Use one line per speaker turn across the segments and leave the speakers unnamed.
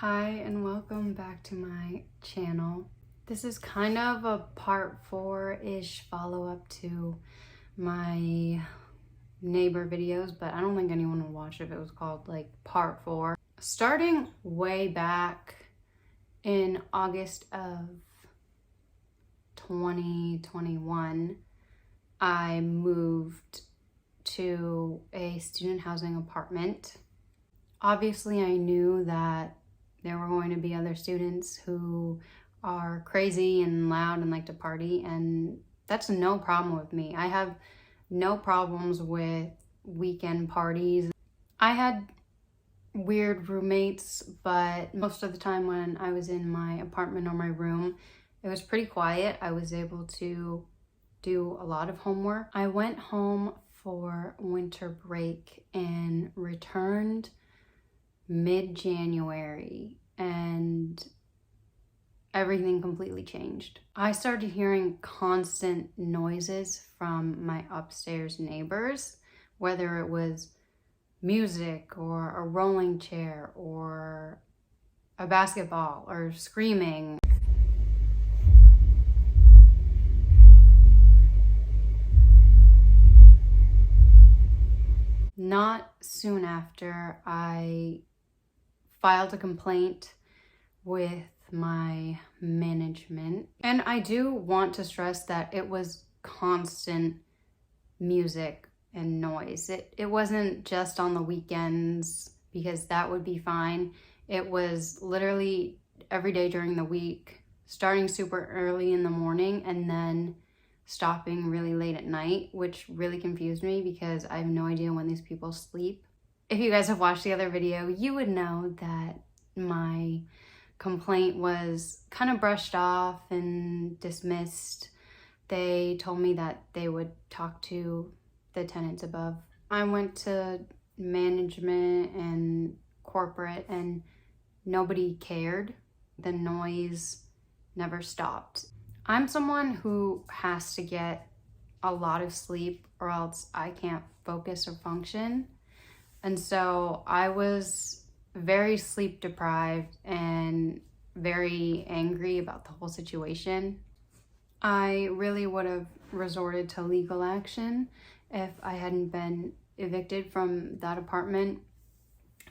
Hi and welcome back to my channel. This is kind of a part 4-ish follow-up to my neighbor videos, but I don't think anyone would watch it if it was called like part 4. Starting way back in August of 2021, I moved to a student housing apartment. Obviously, I knew that there were going to be other students who are crazy and loud and like to party, and that's no problem with me. I have no problems with weekend parties. I had weird roommates, but most of the time when I was in my apartment or my room, it was pretty quiet. I was able to do a lot of homework. I went home for winter break and returned mid-January, and everything completely changed. I started hearing constant noises from my upstairs neighbors, whether it was music or a rolling chair or a basketball or screaming. Not soon after, I filed a complaint with my management. And I do want to stress that it was constant music and noise. It wasn't just on the weekends, because that would be fine. It was literally every day during the week, starting super early in the morning and then stopping really late at night, which really confused me because I have no idea when these people sleep. If you guys have watched the other video, you would know that my complaint was kind of brushed off and dismissed. They told me that they would talk to the tenants above. I went to management and corporate and nobody cared. The noise never stopped. I'm someone who has to get a lot of sleep or else I can't focus or function. And so I was very sleep deprived and very angry about the whole situation. I really would have resorted to legal action if I hadn't been evicted from that apartment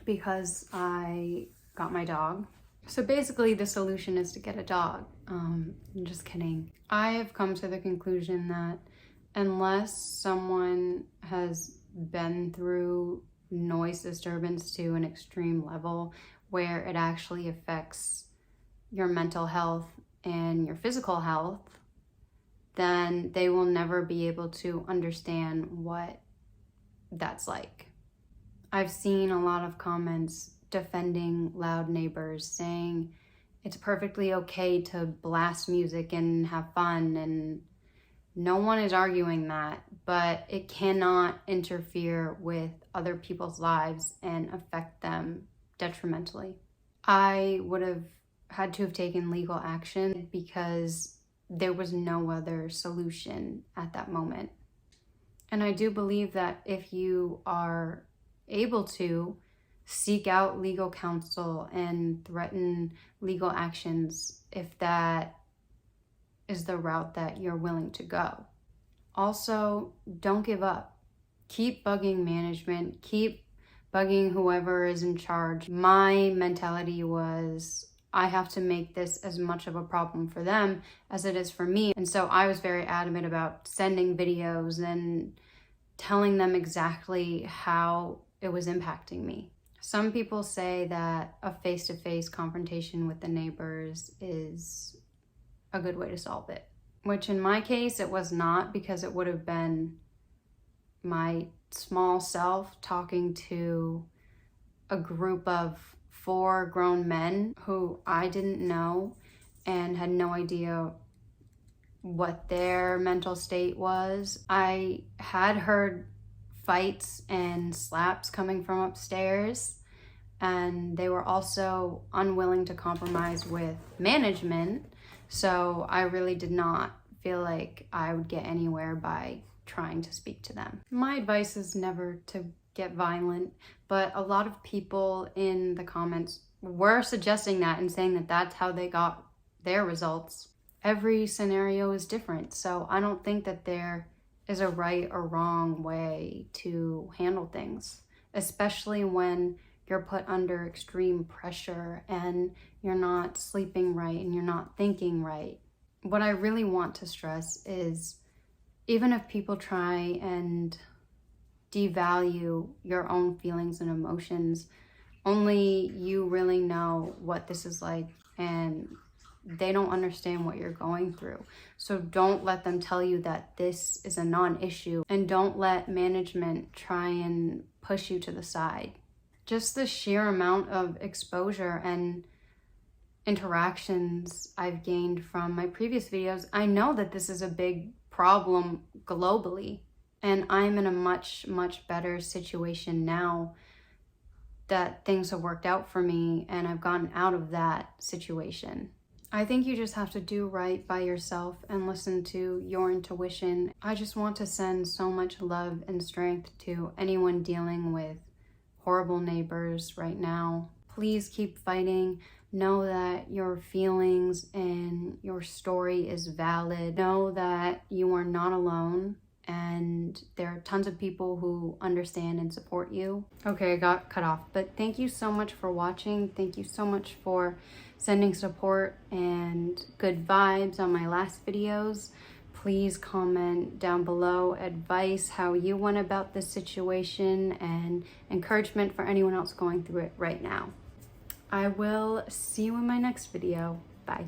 because I got my dog. So basically the solution is to get a dog. I'm just kidding. I have come to the conclusion that unless someone has been through noise disturbance to an extreme level where it actually affects your mental health and your physical health, then they will never be able to understand what that's like. I've seen a lot of comments defending loud neighbors, saying it's perfectly okay to blast music and have fun, and no one is arguing that, but it cannot interfere with other people's lives and affect them detrimentally. I would have had to have taken legal action because there was no other solution at that moment. And I do believe that if you are able to seek out legal counsel and threaten legal actions, if that is the route that you're willing to go. Also, don't give up. Keep bugging management, keep bugging whoever is in charge. My mentality was, I have to make this as much of a problem for them as it is for me. And so I was very adamant about sending videos and telling them exactly how it was impacting me. Some people say that a face-to-face confrontation with the neighbors is a good way to solve it, which in my case it was not, because it would have been my small self talking to a group of 4 grown men who I didn't know and had no idea what their mental state was. I had heard fights and slaps coming from upstairs, and they were also unwilling to compromise with management. So I really did not feel like I would get anywhere by trying to speak to them. My advice is never to get violent, but a lot of people in the comments were suggesting that and saying that that's how they got their results. Every scenario is different, so I don't think that there is a right or wrong way to handle things, especially when you're put under extreme pressure and you're not sleeping right and you're not thinking right. What I really want to stress is, even if people try and devalue your own feelings and emotions, only you really know what this is like, and they don't understand what you're going through. So don't let them tell you that this is a non-issue, and don't let management try and push you to the side. Just the sheer amount of exposure and interactions I've gained from my previous videos, I know that this is a big problem globally, and I'm in a much better situation now that things have worked out for me and I've gotten out of that situation. I think you just have to do right by yourself and listen to your intuition. I just want to send so much love and strength to anyone dealing with horrible neighbors right now. Please keep fighting. Know that your feelings and your story is valid. Know that you are not alone, and there are tons of people who understand and support you. Okay, I got cut off, but thank you so much for watching. Thank you so much for sending support and good vibes on my last videos. Please comment down below advice, how you went about this situation, and encouragement for anyone else going through it right now. I will see you in my next video. Bye.